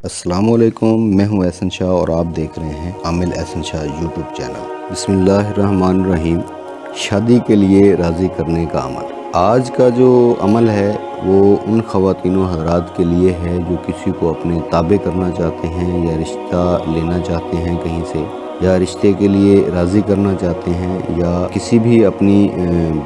السلام علیکم، میں ہوں احسن شاہ اور آپ دیکھ رہے ہیں عامل احسن شاہ یوٹیوب چینل۔ بسم اللہ الرحمن الرحیم۔ شادی کے لیے راضی کرنے کا عمل۔ آج کا جو عمل ہے وہ ان خواتین و حضرات کے لیے ہے جو کسی کو اپنے تابع کرنا چاہتے ہیں یا رشتہ لینا چاہتے ہیں کہیں سے، یا رشتے کے لیے راضی کرنا چاہتے ہیں، یا کسی بھی اپنی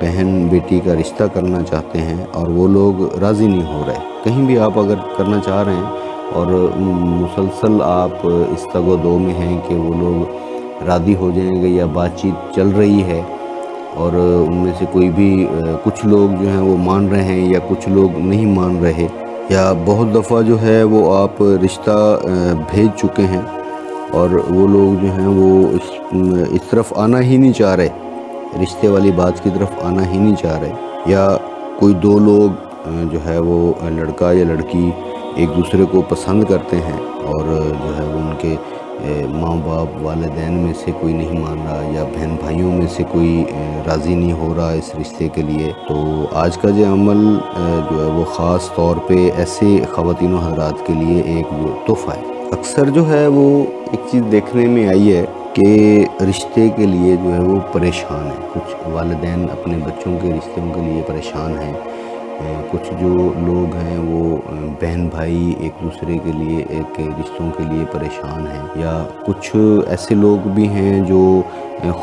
بہن بیٹی کا رشتہ کرنا چاہتے ہیں اور وہ لوگ راضی نہیں ہو رہے۔ کہیں بھی آپ اگر کرنا چاہ رہے ہیں اور مسلسل آپ اس تگ و دو میں ہیں کہ وہ لوگ راضی ہو جائیں گے یا بات چیت چل رہی ہے اور ان میں سے کوئی بھی کچھ لوگ جو ہیں وہ مان رہے ہیں یا کچھ لوگ نہیں مان رہے، یا بہت دفعہ جو ہے وہ آپ رشتہ بھیج چکے ہیں اور وہ لوگ جو ہیں وہ اس طرف آنا ہی نہیں چاہ رہے، رشتے والی بات کی طرف آنا ہی نہیں چاہ رہے، یا کوئی دو لوگ جو ہے وہ لڑکا یا لڑکی ایک دوسرے کو پسند کرتے ہیں اور جو ہے وہ ان کے ماں باپ والدین میں سے کوئی نہیں مان رہا یا بہن بھائیوں میں سے کوئی راضی نہیں ہو رہا اس رشتے کے لیے، تو آج کا جو عمل جو ہے وہ خاص طور پہ ایسے خواتین و حضرات کے لیے ایک وہ تحفہ ہے۔ اکثر جو ہے وہ ایک چیز دیکھنے میں آئی ہے کہ رشتے کے لیے جو ہے وہ پریشان ہیں، کچھ والدین اپنے بچوں کے رشتوں کے لیے پریشان ہیں، کچھ جو لوگ ہیں وہ بہن بھائی ایک دوسرے کے لیے ایک رشتوں کے لیے پریشان ہیں، یا کچھ ایسے لوگ بھی ہیں جو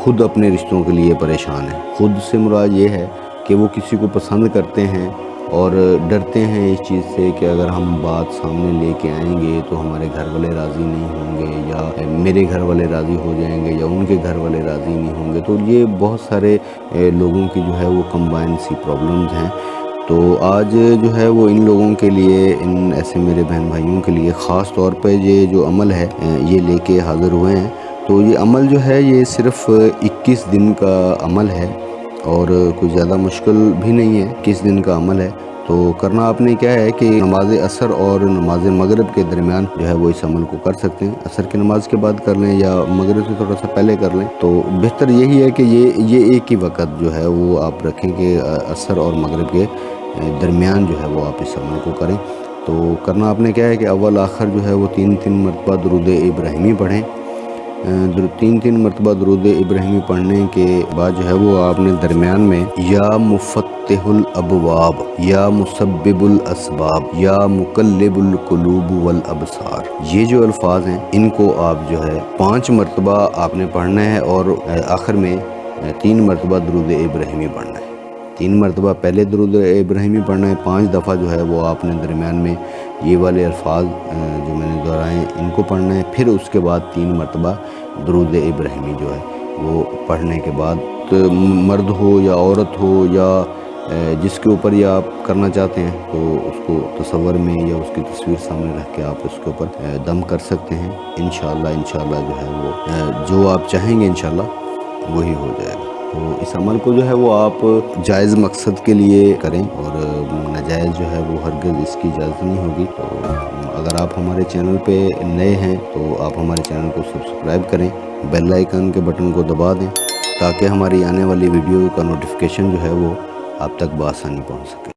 خود اپنے رشتوں کے لیے پریشان ہیں۔ خود سے مراد یہ ہے کہ وہ کسی کو پسند کرتے ہیں اور ڈرتے ہیں اس چیز سے کہ اگر ہم بات سامنے لے کے آئیں گے تو ہمارے گھر والے راضی نہیں ہوں گے، یا میرے گھر والے راضی ہو جائیں گے یا ان کے گھر والے راضی نہیں ہوں گے، تو یہ بہت سارے لوگوں کی جو ہے وہ کمبائن سی پرابلمز ہیں۔ تو آج جو ہے وہ ان لوگوں کے لیے، ان ایسے میرے بہن بھائیوں کے لیے خاص طور پہ یہ جو عمل ہے یہ لے کے حاضر ہوئے ہیں۔ تو یہ عمل جو ہے یہ صرف 21 دن کا عمل ہے اور کوئی زیادہ مشکل بھی نہیں ہے، 21 دن کا عمل ہے۔ تو کرنا آپ نے کیا ہے کہ نماز عصر اور نماز مغرب کے درمیان جو ہے وہ اس عمل کو کر سکتے ہیں۔ عصر کی نماز کے بعد کر لیں یا مغرب سے تھوڑا سا پہلے کر لیں، تو بہتر یہی ہے کہ یہ ایک ہی وقت جو ہے وہ آپ رکھیں کہ عصر اور مغرب کے درمیان جو ہے وہ آپ اس عمل کو کریں۔ تو کرنا آپ نے کیا ہے کہ اول آخر جو ہے وہ 3 مرتبہ درود ابراہیمی پڑھیں۔ 3 مرتبہ درود ابراہیمی پڑھنے کے بعد جو ہے وہ آپ نے درمیان میں یا مفتح الابواب، یا مسبب الاسباب، یا مقلب القلوب والابصار، یہ جو الفاظ ہیں ان کو آپ جو ہے 5 مرتبہ آپ نے پڑھنا ہے اور آخر میں 3 مرتبہ درود ابراہیمی پڑھنا ہے۔ 3 مرتبہ پہلے درود ابراہیمی پڑھنا ہے، 5 دفعہ جو ہے وہ آپ نے درمیان میں یہ والے الفاظ جو میں نے دہرائے ان کو پڑھنا ہے، پھر اس کے بعد 3 مرتبہ درود ابراہیمی جو ہے وہ پڑھنے کے بعد مرد ہو یا عورت ہو یا جس کے اوپر یہ آپ کرنا چاہتے ہیں تو اس کو تصور میں یا اس کی تصویر سامنے رکھ کے آپ اس کے اوپر دم کر سکتے ہیں۔ انشاءاللہ جو ہے وہ جو آپ چاہیں گے انشاءاللہ وہی ہو جائے گا۔ تو اس عمل کو جو ہے وہ آپ جائز مقصد کے لیے کریں اور ناجائز جو ہے وہ ہرگز اس کی اجازت نہیں ہوگی۔ تو اگر آپ ہمارے چینل پہ نئے ہیں تو آپ ہمارے چینل کو سبسکرائب کریں، بیل آئیکن کے بٹن کو دبا دیں تاکہ ہماری آنے والی ویڈیو کا نوٹیفیکیشن جو ہے وہ آپ تک بآسانی پہنچ سکے۔